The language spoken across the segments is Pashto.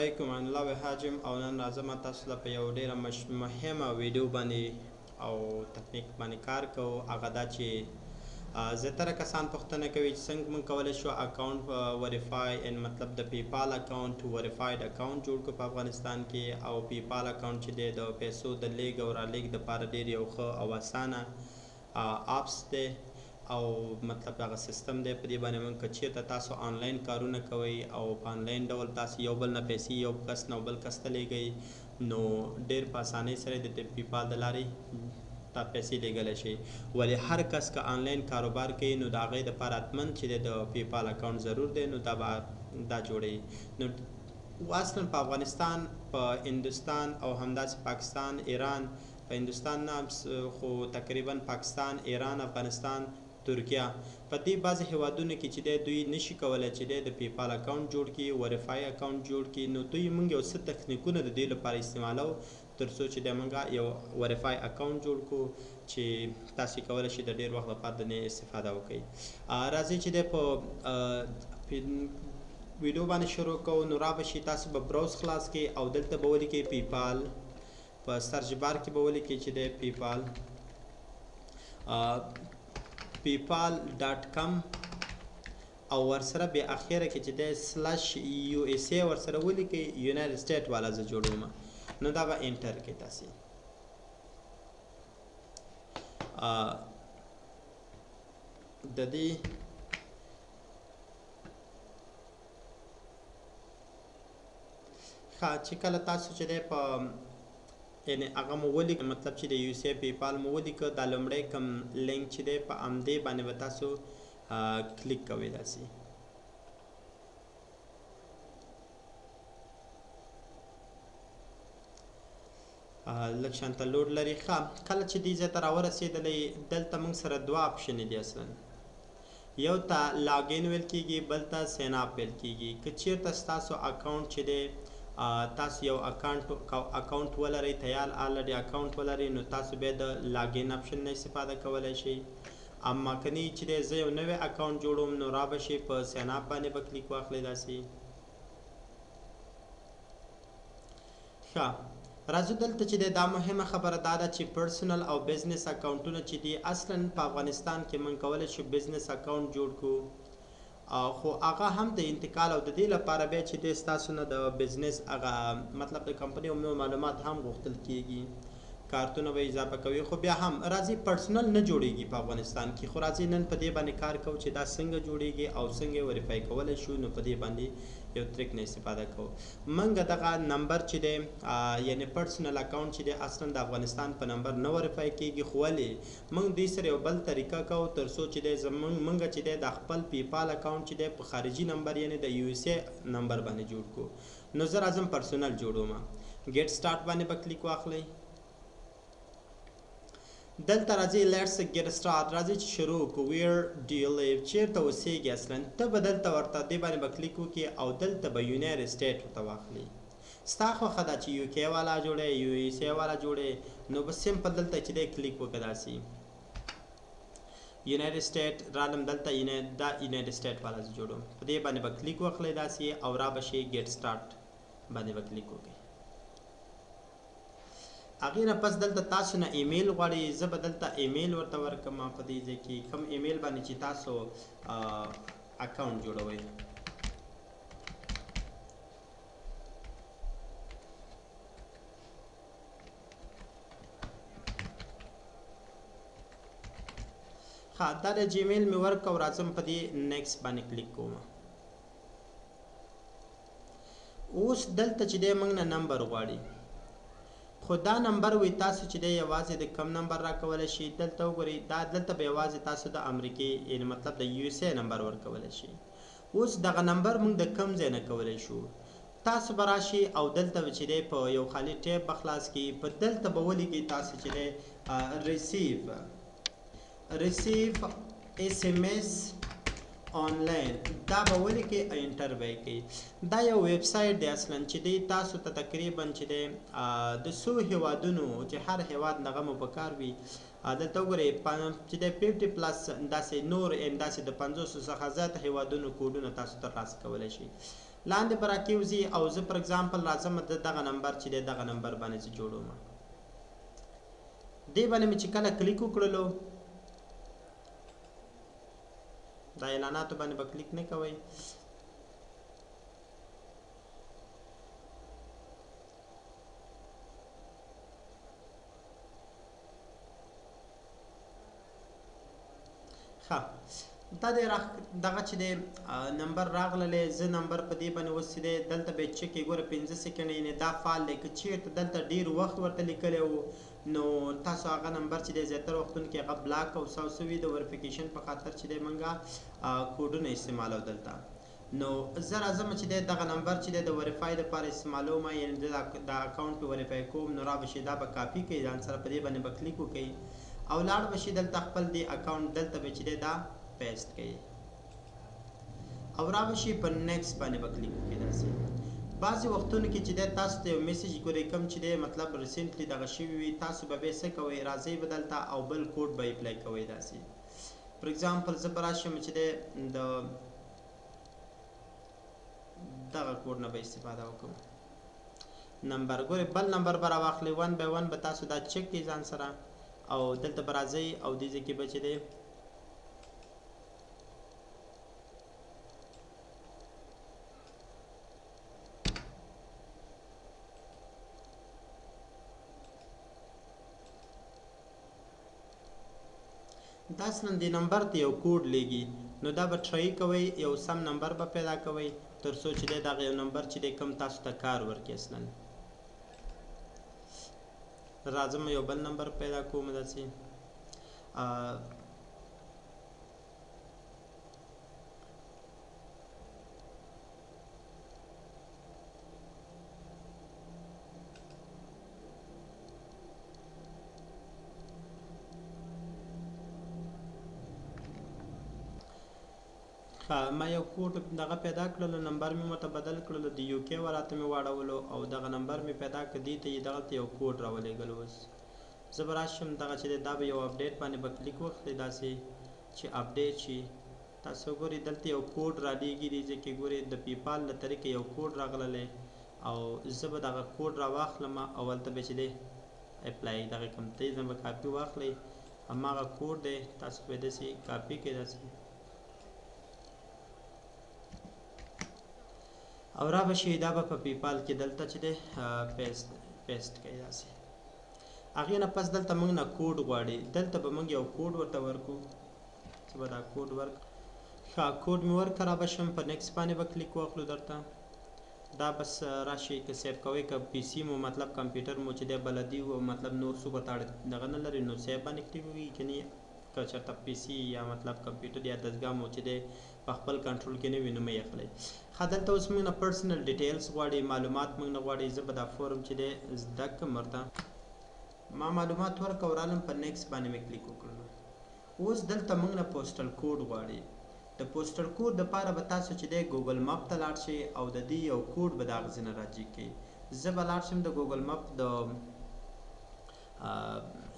علیکم الله حاجم او نن راځم تاسو ته په یو ډیره مهمه ویډیو باندې او تکنیک باندې کار کوو. هغه دا چې زیاتره کسان پوښتنه کوي چې څنګه موږ کولی شو اکاونټ وریفای ان مطلب د پیپال اکاونټ وریفاید اکاونټ جوړ کړو په افغانستان کې. او پیپال اکاونټ چې دی د پیسو د لیږ او رالیږ دپاره ډیر یو ښه او اسانه اپس دی او مطلب دغه سیستم دی. په دې باندې موږ که چیرته تاسو آنلاین کارونه کوئ او په آنلاین ډول تاسو یو بل نه پیسې یو کس نه بل کس ته لیږئ نو ډیر په اسانۍ سره د پیپال د لارې تا پیسې لیږلی شئ. ولې هر کس که آنلاین کاروبار کوي نو د هغې دپاره حتما چې د پیپال اکاونټ ضرور دی نو دا جوړوي. نو اصلا په افغانستان، په هندوستان او همداسې پاکستان، ایران، په هندوستان نه خو تقریبا پاکستان، ایران، افغانستان، ترکیه، په دې بعضې هیوادونو کې چې دی دوی نشي کولی چې دی د پیپال اکاونټ جوړ کړي، وریفای اکاونټ جوړ کړي. نو دوی موږ یو څه تکنیکونه د دې لپاره استعمالو تر څو چې دی موږ یو وریفای اکاونټ جوړ کړو چې تاسې کولی شئ د ډېر وخت لپاره د نه استفاده وکړئ. راځئ چې دی په ویډیو باندې شروع کوو. نو را به شي تاسو به براوز خلاص کړئ او دلته به ولیکئ پیپال، په سرچ بار کې به ولیکئ چې دی پیپال paypal.com او ورسره بیا اخیره کې چې دی /USA ورسره ولیکئ، یونایټډ سټیټ والا زه جوړوم. نو دا به انټر کړئ تاسې. د دې چې کله تاسو چې دی په یعنې هغه مو ولیکه مطلب چې د USA پیپال مو ولیکه، دا لومړی کوم لینک چې دی په همدې باندې به تاسو کلیک کوئ. داسې لږ شانته لوډ لري. ښه، کله چې دې ځای ته راورسېدلی دلته موږ سره دوه آپشنې دي اصلا. یو ته لاګین ویل کېږي، بل ته ساین اپ ویل کېږي. که چېرته ستاسو اکاونټ چې دی تاسو یو اکاونټ ولرئ، تیار آلریډي اکاونټ ولرئ، نو تاسو بیا د لاګین آپشن نه استفاده کولی شئ. اما کنی چې دی زه یو نوی اکاونټ جوړوم نو را به شئ په ساین اپ باندې به کلیک واخلئ. داسې ښه، راځو دلته چې دی دا مهمه خبره دا ده چې پرسنل او بزنس اکاونټونه چې دي اصلا په افغانستان کې موږ کولی شو بزنس اکاونټ جوړ کړو، خو هغه هم د انتقال او د دې لپاره بیا چې دی ستاسو نه د بزنس هغه مطلب د کمپنۍ عمومي معلومات هم غوښتل کېږي، کارتونه به اضافه کوي. خو بیا هم راځي پرسنل نه جوړیږي په افغانستان کې. خو راځي نن په دې باندې کار کوو چې دا څنګه جوړیږي او څنګه وریفای کولی شو. نو په دې باندې یو ټریک نه استفاده کوو. موږ دغه نمبر چې دی یعنې پرسنل اکاونټ چې دی اصلا د افغانستان په نمبر نه وریفای کېږي. خو ولې موږ دوی سره یو بل طریقه کوو تر څو چې دی موږ چې دی د خپل پیپال اکاونټ چې دی په خارجي نمبر یعنې د USA نمبر باندې جوړ کړو. نو زه راځم پرسنل جوړوم. ګیټ سټارټ باندې به کلیک واخلئ. دلته راځي لیټس ګیټ سټارټ، راځي چې شروع کو. ویر ډو یو لیو، چیرته اوسېږي اصلا ته به دلته ورته دې باندې به کلیک وکړي او دلته به یونایټډ سټیټ ورته واخلي. ستا خوښه ده چې UK والا جوړې USA والا جوړې، نو به سمپل دلته چې دی کلیک وکړه. داسې یونایټډ سټیټ رالم دلته دا یونایټډ سټیټ والا زه جوړوم. په دې باندې به کلیک وکړئ داسې او را به شي ګیټ سټارټ باندې به کلیک وکړئ. هغې نه پس دلته تاسو نه ایمیل غواړي. زه به دلته ایمیل ورته ورکړم په دې ځای کې کوم ایمیل باندې چې تاسو اکاونټ جوړوئ. ښه، دا د جیمیل مې ورکړ. راځم په دې نیکسټ باندې کلیک کوم. اوس دلته چې دی موږ نه نمبر غواړي، خو دا نمبر وي تاسو چې دی یوازې د کم نمبر راکولی شي. دلته وګورئ دا دلته به یوازې تاسو د امریکې یعنې مطلب د USA نمبر ورکولی شي. اوس دغه نمبر موږ د کم ځای نه کولی شو. تاسو به راشئ او دلته به چې دی په یو خالي ټیب به خلاص کړي. په دلته به ولیکئ تاسو چې دی ریسیو SMS آنلاین، دا به ولیکئ انټر به یې کړئ. دا یو ویب سایټ دی اصلا چې دی تاسو ته تقریبا چې دی د څو هیوادونو چې هر هیواد دغه مو په کار وي. دلته وګورئ چې دی 50+ داسې نور داسې د 500 څخه زیات هیوادونو کوډونه تاسو ترلاسه کولی شئ. لاندې به راکېوځي او زه پر اګزامپل راځم دغه نمبر چې دی دغه نمبر باندې زه جوړوم. دې باندې مې چې کله کلیک وکړلو دا اعلاناتو باندې به کلیک نه کوئ. دا د دغه چې دی نمبر راغلی زه نمبر په دې باندې اوس چې دی دلته به یې چک یې ګوره 5 سیکنډ یعنې دا فعال دی. که چېرته دلته ډېر وخت ورته لیکلی و نو تاسو هغه نمبر چې دی زیاتره وختونو کې هغه بلاک او سوي د وریفیکیشن په خاطر چې دی موږ کوډونه استعمالو دلته. نو زه راځم چې دی دغه نمبر چې دی د وریفای دپاره استعمالوم یعنې د اکاونټ په وریفای کوم نو را به شي دا به کاپي کوي ځان سره په دې باندې به کلیک وکړئ او لاړ به شي دلته خپل دی اکاونټ دلته به چې دی دا پیسټ کړئ او را به شي په نیکسټ باندې به کلیک وکړئ. داسې بعضې وختونو کې چې دی تاسو ته یو میسیج ګورئ کوم چې دی مطلب ریسنټلی دغه شوي وي تاسو به بیا څه کوئ راځئ به دلته او بل کوډ به اپلای کوئ. داسې فور ایگزامپل زه به راشم چې دی د دغه کوډ نه به استفاده وکړم. نمبر ګورئ بل نمبر به راواخلئ 1 by 1 به تاسو دا چک کړئ ځان سره او دلته به راځئ او دې ځای کې به چې دی داسې نن دې نمبر ته یو کوډ لیږي نو دا به ټرای کوئ یو سم نمبر به پیدا کوئ تر څو چې دی دغه یو نمبر چې دی کوم تاسو ته کار ورکړي. اصلا راځم یو بل نمبر پیدا کوم داسې ما یو کوډ دغه پیدا کړلو نمبر مې ورته بدل کړلو د یو کې وراته مې واړولو او دغه نمبر مې پیدا کړ دې ته یې دغلته یو کوډ راولېږلو. اوس زه به راشم دغه چې دی دا به یو اپډیټ باندې به کلیک وکړئ داسې چې اپډیټ شي. تاسو ګورئ دلته یو کوډ رالیږي دې ځای کې ګورئ د پیپال له طریقې یو کوډ راغلی او زه به دغه کوډ راواخلم او هلته به چې دی اپلای دغه کوم ته یې به کاپي واخلئ هماغه کوډ دی تاسو به یې داسې کاپي کړئ داسې او را به شي دا به په پیپال کې دلته چې دی پیسټ کړئ داسې. هغې نه پس دلته موږ نه کوډ غواړي دلته به موږ یو کوډ ورته ورکړو چې به دا کوډ ښه کوډ مې ورکړه را به شم په نیکسټ باندې به کلیک واخلو درته دا بس راشي که سیف کوئ که پی سي مو مطلب کمپیوټر مو چې دی بلدي و مطلب نور څوک ورته دغه نه لري نو سیف باندې کلیک وکړئ کنې که چېرته پی سي یا مطلب کمپیوټر یا دستګاه مو چې دی په خپل کنټرول کې نه وي نو مه یې اخلئ. ښه دلته اوس موږ نه پرسنل ډیټیلز غواړي معلومات موږ نه غواړي زه به دا فورم چې دی زده کړم ورته ما معلومات ورکړه ورالم په نیکسټ باندې مې کلیک وکړلو. اوس دلته موږ نه پوسټل کوډ غواړي د پوسټل کوډ دپاره به تاسو چې دی ګوګل مپ ته لاړ شئ او د دې یو کوډ به د هغه ځای نه راجیک کړئ. زه به لاړ شم د ګوګل مپ د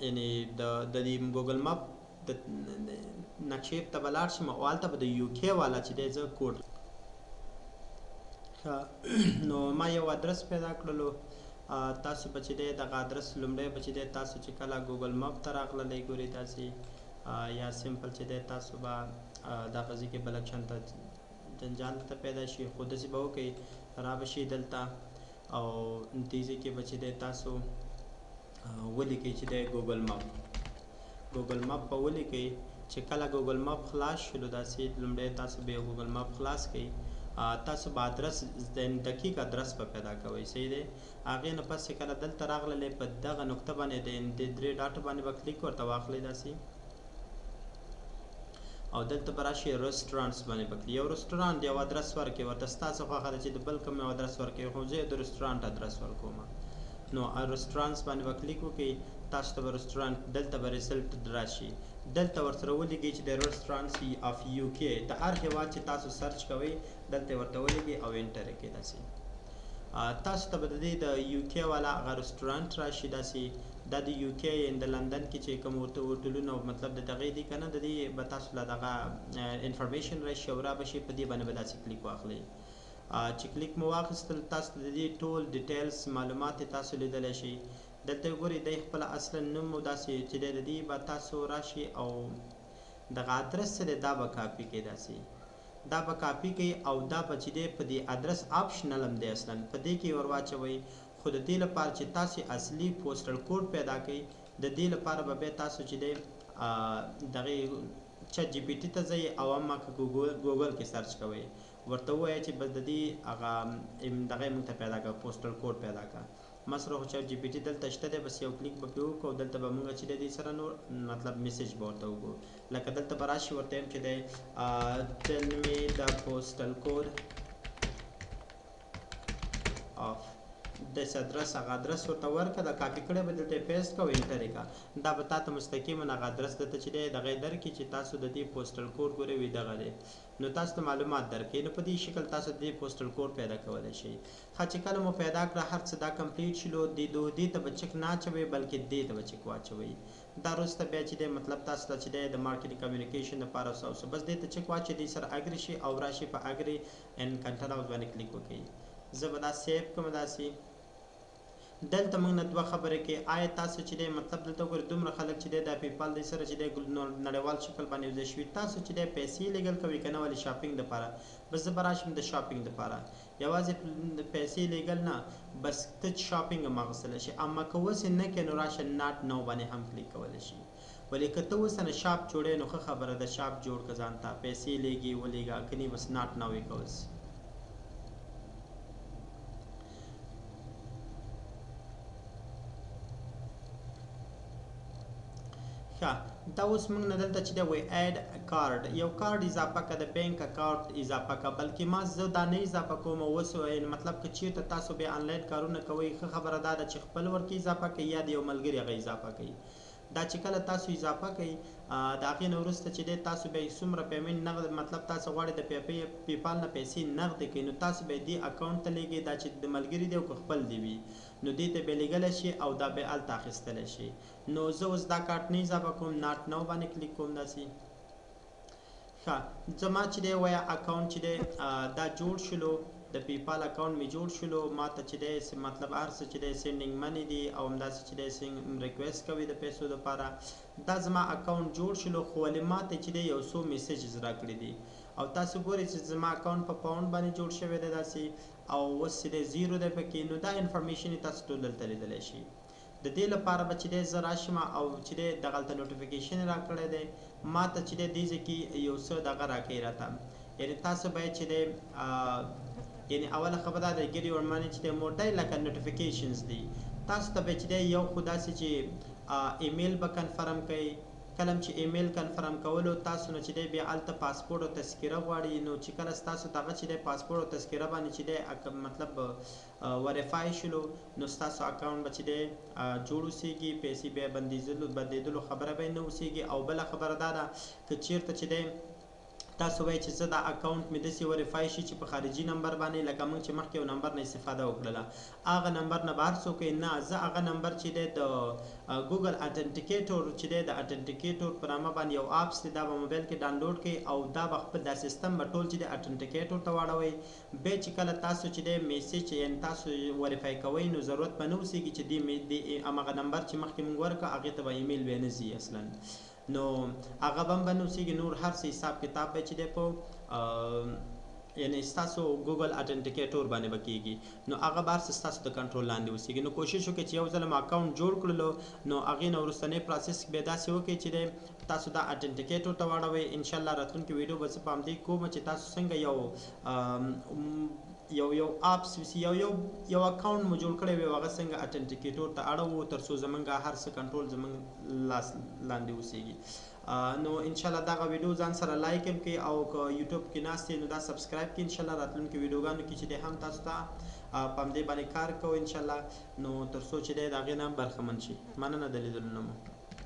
یعنې د دې ګوګل مپ د نقشې ته به لاړ شم او هلته به د یو کې والا چې دی زه کوډ نو ما یو ادرس پیدا کړلو تاسو به چې دی دغه ادرس لومړی به چې دی تاسو چې کله ګوګل مپ ته راغللی ګورئ تاسې یا سمپل چې دی تاسو به دغه ځای کې بلک شانته جنجال ته پیدا شي خو داسې به وکړئ را به شي دلته او دې ځای کې به چې دی تاسو ولیکئ چې دی ګوګل مپ به ولیکئ چې کله ګوګل مپ خلاص شلو داسې لومړی تاسو به یو ګوګل مپ خلاص کړئ تاسو به ادرس دقیق ادرس به پیدا کوئ صحیح دی. هغې نه پس چې کله دلته راغللی په دغه نقطه باندې د درې ډاټو باندې به کلیک ورته واخلئ داسې او دلته به راشي رسټورانټس باندې به کړئ یو رسټورانټ یو ادرس ورکړئ ورته ستاسو خوښه ده چې د بل کوم یو ادرس ورکړئ خو زه د رسټورانټ ادرس ورکوم نو رسټورانټس باندې به کلیک وکړئ تاسو ته به رسټورانټ دلته به ریزلټ راشي دلته ورسره ولیکئ چې د رسټورانټس اف یو کې د هر هېواد چې تاسو سرچ کوئ دلته ورته ولیکئ او انټر یې کړئ داسې تاسو ته به د دې د یو کې والا هغه رسټورانټ راشي داسې دا د یو کې د لندن کې چې کوم هوټلونه مطلب د دغې دي که نه د دې به تاسو له دغه انفارمیشن راشي او را به شي په دې باندې به داسې کلیک واخلئ چې کلیک مو واخیستل تاسو د دې ټول ډیټیلز معلومات تاسو لیدلی شئ. دلته ګورئ دی خپل اصلا نوم او داسې چې دی د دې به تاسو راشي او دغه ادرس څه دی دا به کاپي کړئ داسې دا به کاپي کړئ او دا به چې دی په دې ادرس آپشنل هم دی اصلا په دې کې ور واچوئ خو د دې لپاره چې تاسو اصلي پوسټل کوډ پیدا کړئ د دې لپاره به بیا تاسو چې دی دغه چټ جی پی ټي ته ځئ او اما که ګوګل کې سرچ کوئ ورته ووایئ چې بس د دې هغه دغه موږ ته پیدا کړه پوسټل کوډ پیدا کړه مثلا خو چټ جی پی ټي دلته شته دی بس یو کلیک به پرې وکړو دلته به موږ چې دی سره نور مطلب میسیج به ورته وکړو لکه دلته به راشي ورته یم چې دی tell me the postal code of دس ادرس هغه ادرس ورته ورکړه دا کاپي کړی به دلته پیسټ کوو انټر یې کړه دا به تا ته مستقیما هغه ادرس درته چې دی دغه یې درکړي چې تاسو د دې پوسټل کوډ ګورئ وي دغه دی نو تاسو ته معلومات درکړي نو په دې شکل تاسو د دې پوسټل کوډ پیدا کولی شئ ښه چې کله مو پیدا کړه هر څه دا کمپلیټ شلو دې ته به چک نه اچوئ بلکې دې ته به چک واچوئ دا وروسته بیا چې دی مطلب تاسو ته چې دی د مارکیټینګ کمیونیکیشن لپاره څه بس دې ته چک واچوئ دې سره اګري شي او راشي په اګري اینډ کنټینیو باندې کلیک وکړئ زه به دا سیو کړم داسې دلته موږ نه دوه خبرې کې آیا تاسو چې دی مطلب دلته ګورئ دومره خلک چې دی دا پیپال دی سره چې دی نړیوال شکل باندې یوځای شوي تاسو چې دی پیسې لیږل کوئ که نه ولې شاپینګ دپاره بس زه به راشم د شاپینګ دپاره یوازې پیسې لیږل نه بس ته شاپینګ هم اخیستلی شي اما که اوس یې نه کوې نو راشه ناټ نو باندې هم کلیک کولی شي ولې که ته اوس نه شاپ جوړې نو ښه خبره ده شاپ جوړ که ځان ته پیسې لیږي ولیږه که نه بس ناټ نو یې کوس دا اوس موږ نه دلته چې دی وایي ایډ کارډ یو کارډ اضافه که د بینک اکاونټ اضافه که بلکې ما زه دا نه اضافه کوم اوس مطلب که چېرته تاسو بیا آنلاین کارونه کوئ ښه خبره دا ده چې خپل ورکې اضافه کوئ یا د یو ملګري هغه اضافه کوي دا چې کله تاسو اضافه کوئ د هغې نه وروسته چې دی تاسو بیا څومره پیمنټ نغد مطلب تاسو غواړئ د پیپال نه پیسې نغدې کوئ نو تاسو بیا دې اکاونټ ته لیږئ دا چې د ملګري دی او که خپل دی وي نو دې ته بیا لیږلی شي او دا بیا هلته اخیستلی شي نو زه اوس دا کارت نه اضافه کوم ناټ نو باندې کلیک کوم داسې ښه زما چې دی وایه اکاونټ چې دی دا جوړ شلو د پیپال اکاونټ مې جوړ شلو ما ته چې دی مطلب هر څه چې دی سینډینګ منی دي او همداسې چې دی ریکویسټ کوي د پیسو دپاره دا زما اکاونټ جوړ شلو خو ولې ما ته چې دی یو څو میسیجز راکړي دي او تاسو ګورئ چې زما اکاونټ په پاونډ باندې جوړ شوی دی داسې او اوس چې دی زیرو دی پکې نو دا انفارمیشن یې تاسو ټول دلته لیدلی شئ د دې لپاره به چې دی زه راشم او چې دی دغلته نوټیفیکیشن یې راکړی دی ما ته چې دی دې ځای کې یو څه دغه راکوي راته یعنې تاسو باید چې دی یعنی اوله خبره دا ده ګیټ یور منی چې دی موټی لکه نوټیفیکیشنز دي تاسو ته به چې دی یو خو داسې چې ایمیل به کنفرم کوئ کله چې ایمیل کنفرم کولو تاسو نه چې دی بیا هلته پاسپورټ او تذکره غواړي نو چې کله ستاسو دغه چې دی پاسپورټ او تذکره باندې چې دی مطلب وریفای شلو نو ستاسو اکاونټ به چې دی جوړ اوسېږي پیسې بیا بندېدلو خبره به یې نه اوسېږي او بله خبره دا ده که چېرته چې دی تاسو وایئ چې زه دا اکاونټ مې داسې وریفای شي چې په خارجي نمبر باندې لکه موږ چې مخکې یو نمبر نه استفاده وکړله هغه نمبر نه به هر څوک نه زه هغه نمبر چې دی د ګوګل اټنټیکیټور چې دی د اټنټیکیټور په نامه باندې یو اپس دی دا به موبایل کې ډاونلوډ کړئ او دا به خپل دا سیستم به ټول چې دی اټنټیکیټور ته واړوئ بیا چې کله تاسو چې دی میسیج یعنې تاسو وریفای کوئ نو ضرورت به نه اوسېږي چې دې همغه نمبر چې مخکې موږ ورکړه هغې ته به ایمیل بیا نه ځي اصلا نو هغه به هم به نه اوسېږي نور هر څه حساب کتاب به چې دی په یعنی ستاسو ګوګل اټنټیکیټور باندې به کېږي نو هغه به هر څه ستاسو د کنټرول لاندې اوسېږي نو کوشش وکړئ چې یو ځل مو اکاونټ جوړ کړلو نو هغې نه وروستنی پروسس بیا داسې وکړئ چې دی تاسو دا اټنټیکیټور ته واړوئ انشاءالله راتلونکي ویډیو به زه په همدې کوم چې تاسو څنګه یو اپس یو اکاونټ مو جوړ کړی وي هغه څنګه اټنټیکیټور ته اړوو تر څو زموږ هر څه کنټرول زموږ لاس لاندې اوسېږي نو انشاءالله دغه ویډیو ځان سره لایک هم کړئ او که یوټیوب کې ناست یې نو دا سبسکرایب کړئ انشاءالله راتلونکي ویډیوګانو کې چې دی هم تاسو ته په همدې باندې کار کوو انشاءالله نو تر څو چې دی د هغې نه برخمن شي مننه د لیدلو نه مو